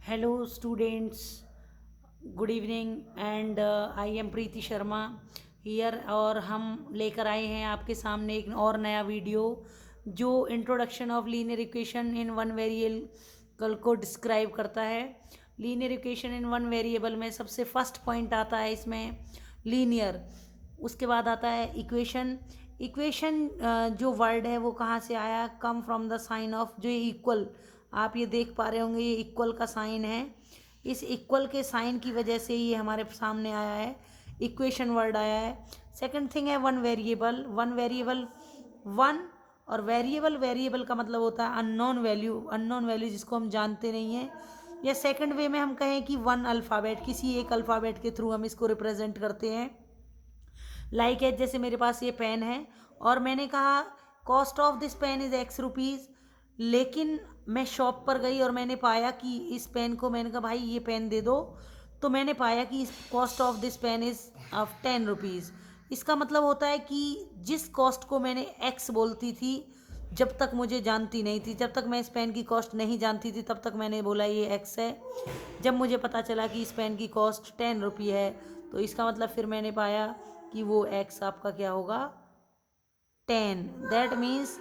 Hello, students. Good evening and I am Preeti Sharma here. और हम लेकर आए हैं आपके सामने एक और नया वीडियो जो introduction of linear equation in one variable को डिस्क्राइब करता है। Linear equation in one variable में सबसे फर्स्ट पॉइंट आता है इसमें लीनियर, उसके बाद आता है इक्वेशन। इक्वेशन जो वर्ड है वो कहाँ से आया? Come from the sine of, जो ये इक्वल आप ये देख पा रहे होंगे, ये इक्वल का साइन है। इस इक्वल के साइन की वजह से ये हमारे सामने आया है, इक्वेशन वर्ड आया है। सेकंड थिंग है one variable. One variable, one और वेरिएबल, वेरिएबल का मतलब होता है अननोन वैल्यू, अननोन वैल्यू जिसको हम जानते नहीं हैं। या सेकंड वे में हम कहें कि वन अल्फ़ाबेट, किसी एक अल्फ़ाबेट के थ्रू हम इसको रिप्रेजेंट करते हैं। लाइक है, जैसे मेरे पास ये पेन है और मैंने कहा cost of this pen is X rupees, लेकिन मैं शॉप पर गई और मैंने पाया कि इस पेन को, मैंने कहा भाई ये पेन दे दो, तो मैंने पाया कि cost of this pen is of 10 rupees. इसका मतलब होता है कि जिस कॉस्ट को मैंने एक्स बोलती थी, जब तक मुझे जानती नहीं थी, जब तक मैं इस पेन की कॉस्ट नहीं जानती थी, तब तक मैंने बोला ये एक्स है। जब मुझे पता चला कि इस पेन की कॉस्ट 10 रुपये है, तो इसका मतलब फिर मैंने पाया कि वो एक्स आपका क्या होगा? 10। दैट मीन्स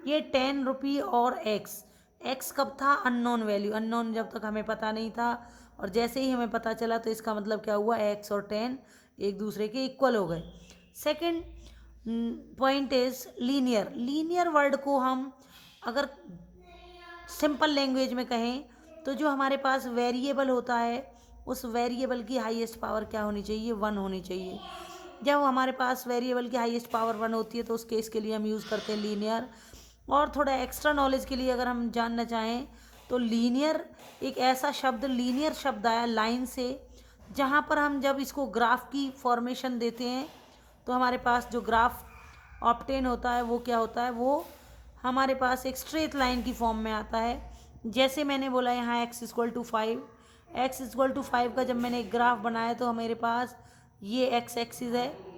ये 10 रुपये और एक्स, एक्स कब था? अननोन वैल्यू, अननोन जब तक हमें पता नहीं था, और जैसे ही हमें पता चला तो इसका मतलब क्या हुआ? एक्स और 10 एक दूसरे के इक्वल हो गए। Second point is linear. Linear word को हम अगर सिंपल लैंग्वेज में कहें तो जो हमारे पास वेरिएबल होता है, उस वेरिएबल की हाईएस्ट पावर क्या होनी चाहिए? 1 होनी चाहिए। जब हमारे पास वेरिएबल की हाईएस्ट पावर 1 होती है तो उस केस के लिए हम यूज़ करते हैं लीनियर। और थोड़ा एक्स्ट्रा नॉलेज के लिए अगर हम जानना चाहें तो लीनियर एक ऐसा शब्द, लीनियर शब्द आया लाइन से, जहाँ पर हम जब इसको ग्राफ की फॉर्मेशन देते हैं तो हमारे पास जो ग्राफ ऑप्टेन होता है वो क्या होता है? वो हमारे पास एक स्ट्रेट लाइन की फॉर्म में आता है। जैसे मैंने बोला यहाँ X equal to 5, X equal to 5 का जब मैंने एक ग्राफ बनाया तो मेरे पास ये एक्स एक्सिस है,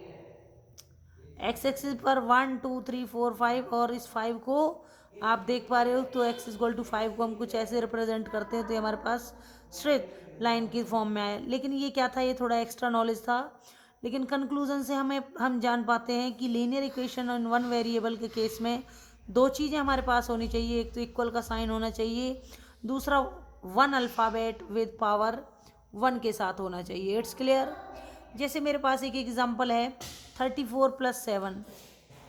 एक्स एक्सिस पर 1 2 3 4 5, और इस 5 को आप देख पा रहे हो, तो एक्स इक्वल टू 5 को हम कुछ ऐसे रिप्रेजेंट करते हैं तो ये हमारे पास स्ट्रेट लाइन की फॉर्म में आया। लेकिन ये क्या था? ये थोड़ा एक्स्ट्रा नॉलेज था। लेकिन कंक्लूजन से हम जान पाते हैं कि लीनियर इक्वेशन और वन वेरिएबल के केस में दो चीज़ें हमारे पास होनी चाहिए। एक तो इक्वल का साइन होना चाहिए, दूसरा वन अल्फ़ाबेट विद पावर 1 के साथ होना चाहिए। It's clear? जैसे मेरे पास एक एग्जांपल है 34+7।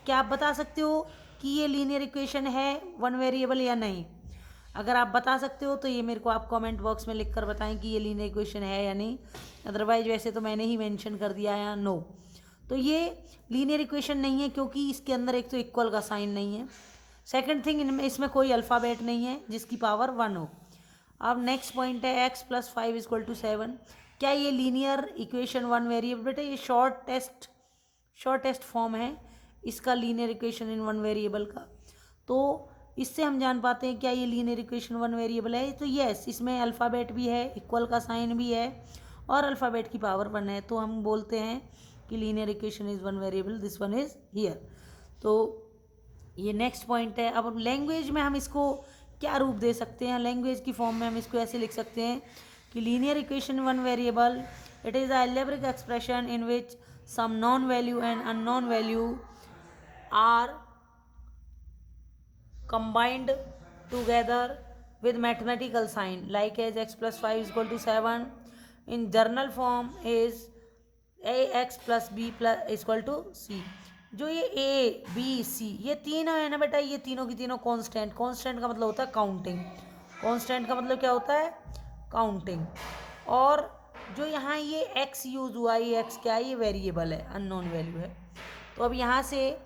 क्या आप बता सकते हो कि ये लीनियर इक्वेशन है वन वेरिएबल या नहीं? अगर आप बता सकते हो तो ये मेरे को आप कमेंट बॉक्स में लिख कर बताएं कि ये लीनियर इक्वेशन है या नहीं। अदरवाइज वैसे तो मैंने ही मेंशन कर दिया है नो। तो ये लीनियर इक्वेशन नहीं है क्योंकि इसके अंदर एक तो इक्वल का साइन नहीं है, सेकंड थिंग इसमें कोई अल्फ़ाबेट नहीं है जिसकी पावर 1 हो। अब नेक्स्ट पॉइंट है x+5=7। क्या ये लीनियर इक्वेशन वन वेरिएबल? बेटा ये शॉर्टेस्ट फॉर्म है इसका, linear equation in one variable का। तो इससे हम जान पाते हैं क्या ये लीनियर इक्वेशन वन वेरिएबल है। तो यस, इसमें अल्फ़ाबेट भी है, इक्वल का साइन भी है, और अल्फ़ाबेट की पावर 1 है, तो हम बोलते हैं कि linear equation is one variable, this one is here. तो ये नेक्स्ट पॉइंट है। अब लैंग्वेज में हम इसको क्या रूप दे सकते हैं? लैंग्वेज की फॉर्म में हम इसको ऐसे लिख सकते हैं कि linear equation one variable, it is algebraic expression in which some known value and unknown value are combined together with mathematical sign, like as x+5=7. In journal form is ax+b=c। जो ये ए बी सी ये तीनों है ना बेटा, ये तीनों की तीनों कांस्टेंट, कांस्टेंट का मतलब होता है काउंटिंग, कांस्टेंट का मतलब क्या होता है? काउंटिंग। और जो यहाँ ये एक्स यूज हुआ, ये एक्स क्या है? ये वेरिएबल है, अननोन वैल्यू है। तो अब यहाँ से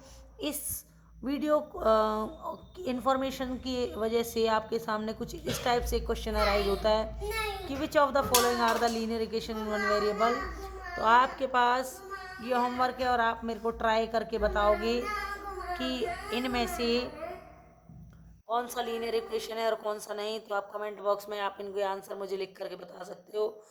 इस वीडियो इंफॉर्मेशन की वजह से आपके सामने कुछ इस टाइप से क्वेश्चन अराइज होता है कि which of the following are the linear equation in one variable. तो आपके पास ये होमवर्क है और आप मेरे को ट्राई करके बताओगे कि इनमें से कौन सा लीनियर इक्वेशन है और कौन सा नहीं। तो आप कमेंट बॉक्स में आप इनके आंसर मुझे लिख करके बता सकते हो।